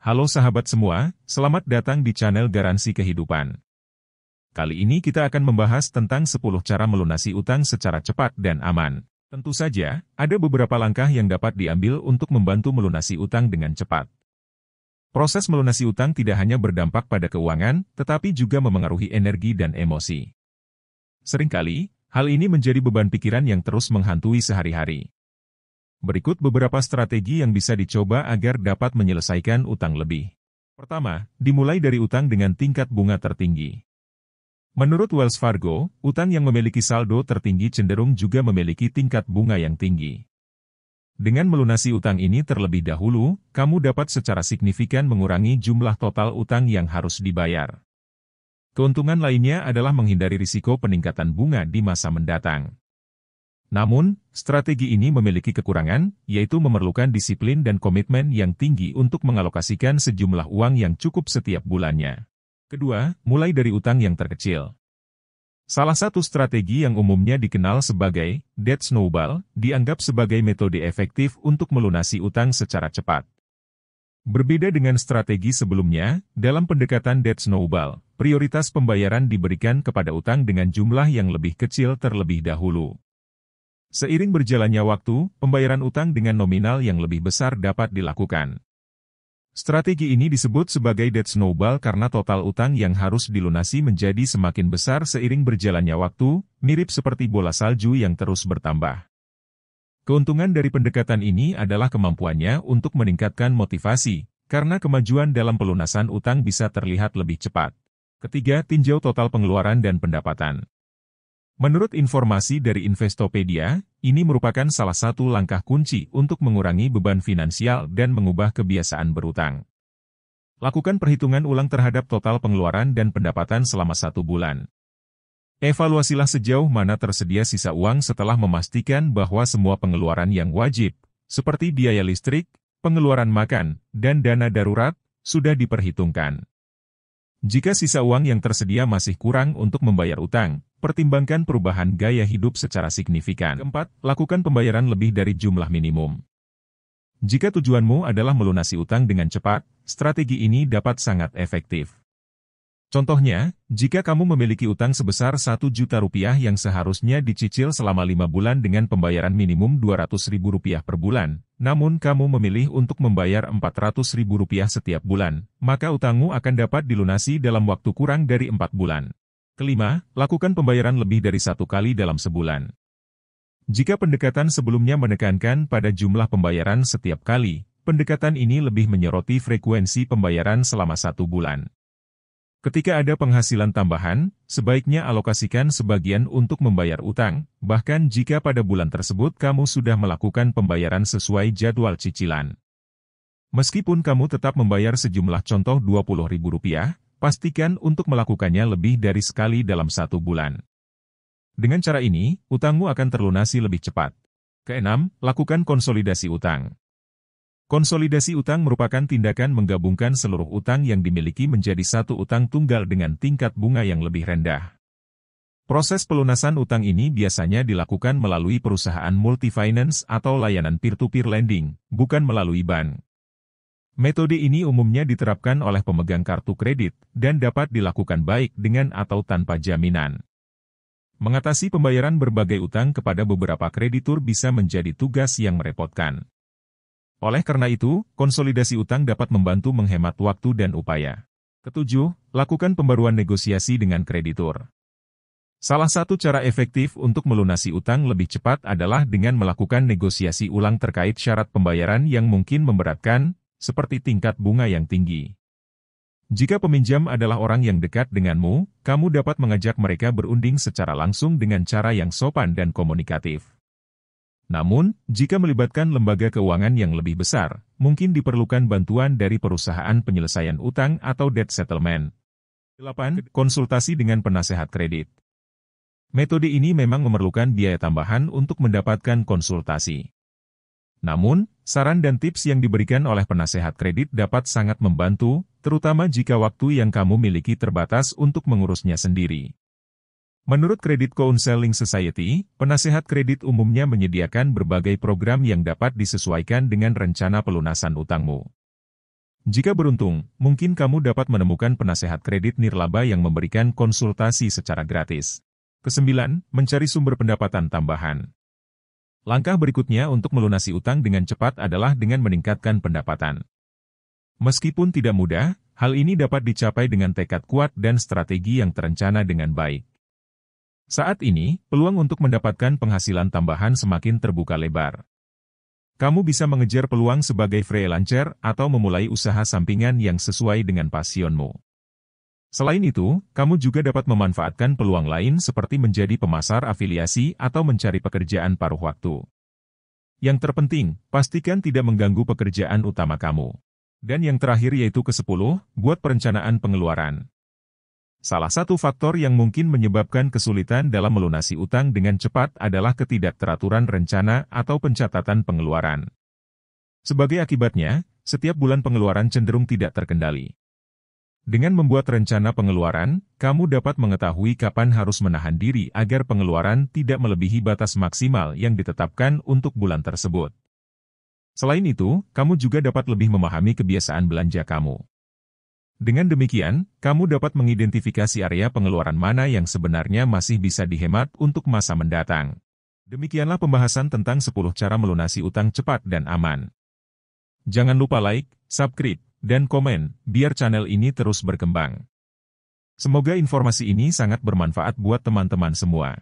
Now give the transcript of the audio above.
Halo sahabat semua, selamat datang di channel Garansi Kehidupan. Kali ini kita akan membahas tentang 10 cara melunasi utang secara cepat dan aman. Tentu saja, ada beberapa langkah yang dapat diambil untuk membantu melunasi utang dengan cepat. Proses melunasi utang tidak hanya berdampak pada keuangan, tetapi juga memengaruhi energi dan emosi. Seringkali, hal ini menjadi beban pikiran yang terus menghantui sehari-hari. Berikut beberapa strategi yang bisa dicoba agar dapat menyelesaikan utang lebih. Pertama, dimulai dari utang dengan tingkat bunga tertinggi. Menurut Wells Fargo, utang yang memiliki saldo tertinggi cenderung juga memiliki tingkat bunga yang tinggi. Dengan melunasi utang ini terlebih dahulu, kamu dapat secara signifikan mengurangi jumlah total utang yang harus dibayar. Keuntungan lainnya adalah menghindari risiko peningkatan bunga di masa mendatang. Namun, strategi ini memiliki kekurangan, yaitu memerlukan disiplin dan komitmen yang tinggi untuk mengalokasikan sejumlah uang yang cukup setiap bulannya. Kedua, mulai dari utang yang terkecil. Salah satu strategi yang umumnya dikenal sebagai debt snowball, dianggap sebagai metode efektif untuk melunasi utang secara cepat. Berbeda dengan strategi sebelumnya, dalam pendekatan debt snowball, prioritas pembayaran diberikan kepada utang dengan jumlah yang lebih kecil terlebih dahulu. Seiring berjalannya waktu, pembayaran utang dengan nominal yang lebih besar dapat dilakukan. Strategi ini disebut sebagai debt snowball karena total utang yang harus dilunasi menjadi semakin besar seiring berjalannya waktu, mirip seperti bola salju yang terus bertambah. Keuntungan dari pendekatan ini adalah kemampuannya untuk meningkatkan motivasi, karena kemajuan dalam pelunasan utang bisa terlihat lebih cepat. Ketiga, tinjau total pengeluaran dan pendapatan. Menurut informasi dari Investopedia, ini merupakan salah satu langkah kunci untuk mengurangi beban finansial dan mengubah kebiasaan berutang. Lakukan perhitungan ulang terhadap total pengeluaran dan pendapatan selama 1 bulan. Evaluasilah sejauh mana tersedia sisa uang setelah memastikan bahwa semua pengeluaran yang wajib, seperti biaya listrik, pengeluaran makan, dan dana darurat, sudah diperhitungkan. Jika sisa uang yang tersedia masih kurang untuk membayar utang, pertimbangkan perubahan gaya hidup secara signifikan. Keempat, lakukan pembayaran lebih dari jumlah minimum. Jika tujuanmu adalah melunasi utang dengan cepat, strategi ini dapat sangat efektif. Contohnya, jika kamu memiliki utang sebesar Rp1.000.000 yang seharusnya dicicil selama 5 bulan dengan pembayaran minimum Rp200.000 per bulan, namun kamu memilih untuk membayar Rp400.000 setiap bulan, maka utangmu akan dapat dilunasi dalam waktu kurang dari 4 bulan. Kelima, lakukan pembayaran lebih dari 1 kali dalam sebulan. Jika pendekatan sebelumnya menekankan pada jumlah pembayaran setiap kali, pendekatan ini lebih menyoroti frekuensi pembayaran selama 1 bulan. Ketika ada penghasilan tambahan, sebaiknya alokasikan sebagian untuk membayar utang, bahkan jika pada bulan tersebut kamu sudah melakukan pembayaran sesuai jadwal cicilan. Meskipun kamu tetap membayar sejumlah contoh Rp20.000, pastikan untuk melakukannya lebih dari sekali dalam 1 bulan. Dengan cara ini, utangmu akan terlunasi lebih cepat. Keenam, lakukan konsolidasi utang. Konsolidasi utang merupakan tindakan menggabungkan seluruh utang yang dimiliki menjadi satu utang tunggal dengan tingkat bunga yang lebih rendah. Proses pelunasan utang ini biasanya dilakukan melalui perusahaan multi-finance atau layanan peer-to-peer lending, bukan melalui bank. Metode ini umumnya diterapkan oleh pemegang kartu kredit, dan dapat dilakukan baik dengan atau tanpa jaminan. Mengatasi pembayaran berbagai utang kepada beberapa kreditur bisa menjadi tugas yang merepotkan. Oleh karena itu, konsolidasi utang dapat membantu menghemat waktu dan upaya. Ketujuh, lakukan pembaruan negosiasi dengan kreditur. Salah satu cara efektif untuk melunasi utang lebih cepat adalah dengan melakukan negosiasi ulang terkait syarat pembayaran yang mungkin memberatkan, seperti tingkat bunga yang tinggi. Jika peminjam adalah orang yang dekat denganmu, kamu dapat mengajak mereka berunding secara langsung dengan cara yang sopan dan komunikatif. Namun, jika melibatkan lembaga keuangan yang lebih besar, mungkin diperlukan bantuan dari perusahaan penyelesaian utang atau debt settlement. 8. Konsultasi dengan penasehat kredit. Metode ini memang memerlukan biaya tambahan untuk mendapatkan konsultasi. Namun, saran dan tips yang diberikan oleh penasehat kredit dapat sangat membantu, terutama jika waktu yang kamu miliki terbatas untuk mengurusnya sendiri. Menurut Credit Counseling Society, penasehat kredit umumnya menyediakan berbagai program yang dapat disesuaikan dengan rencana pelunasan utangmu. Jika beruntung, mungkin kamu dapat menemukan penasehat kredit nirlaba yang memberikan konsultasi secara gratis. Kesembilan, mencari sumber pendapatan tambahan. Langkah berikutnya untuk melunasi utang dengan cepat adalah dengan meningkatkan pendapatan. Meskipun tidak mudah, hal ini dapat dicapai dengan tekad kuat dan strategi yang terencana dengan baik. Saat ini, peluang untuk mendapatkan penghasilan tambahan semakin terbuka lebar. Kamu bisa mengejar peluang sebagai freelancer atau memulai usaha sampingan yang sesuai dengan pasionmu. Selain itu, kamu juga dapat memanfaatkan peluang lain seperti menjadi pemasar afiliasi atau mencari pekerjaan paruh waktu. Yang terpenting, pastikan tidak mengganggu pekerjaan utama kamu. Dan yang terakhir yaitu ke-10, buat perencanaan pengeluaran. Salah satu faktor yang mungkin menyebabkan kesulitan dalam melunasi utang dengan cepat adalah ketidakteraturan rencana atau pencatatan pengeluaran. Sebagai akibatnya, setiap bulan pengeluaran cenderung tidak terkendali. Dengan membuat rencana pengeluaran, kamu dapat mengetahui kapan harus menahan diri agar pengeluaran tidak melebihi batas maksimal yang ditetapkan untuk bulan tersebut. Selain itu, kamu juga dapat lebih memahami kebiasaan belanja kamu. Dengan demikian, kamu dapat mengidentifikasi area pengeluaran mana yang sebenarnya masih bisa dihemat untuk masa mendatang. Demikianlah pembahasan tentang 10 cara melunasi utang cepat dan aman. Jangan lupa like, subscribe, dan komen, biar channel ini terus berkembang. Semoga informasi ini sangat bermanfaat buat teman-teman semua.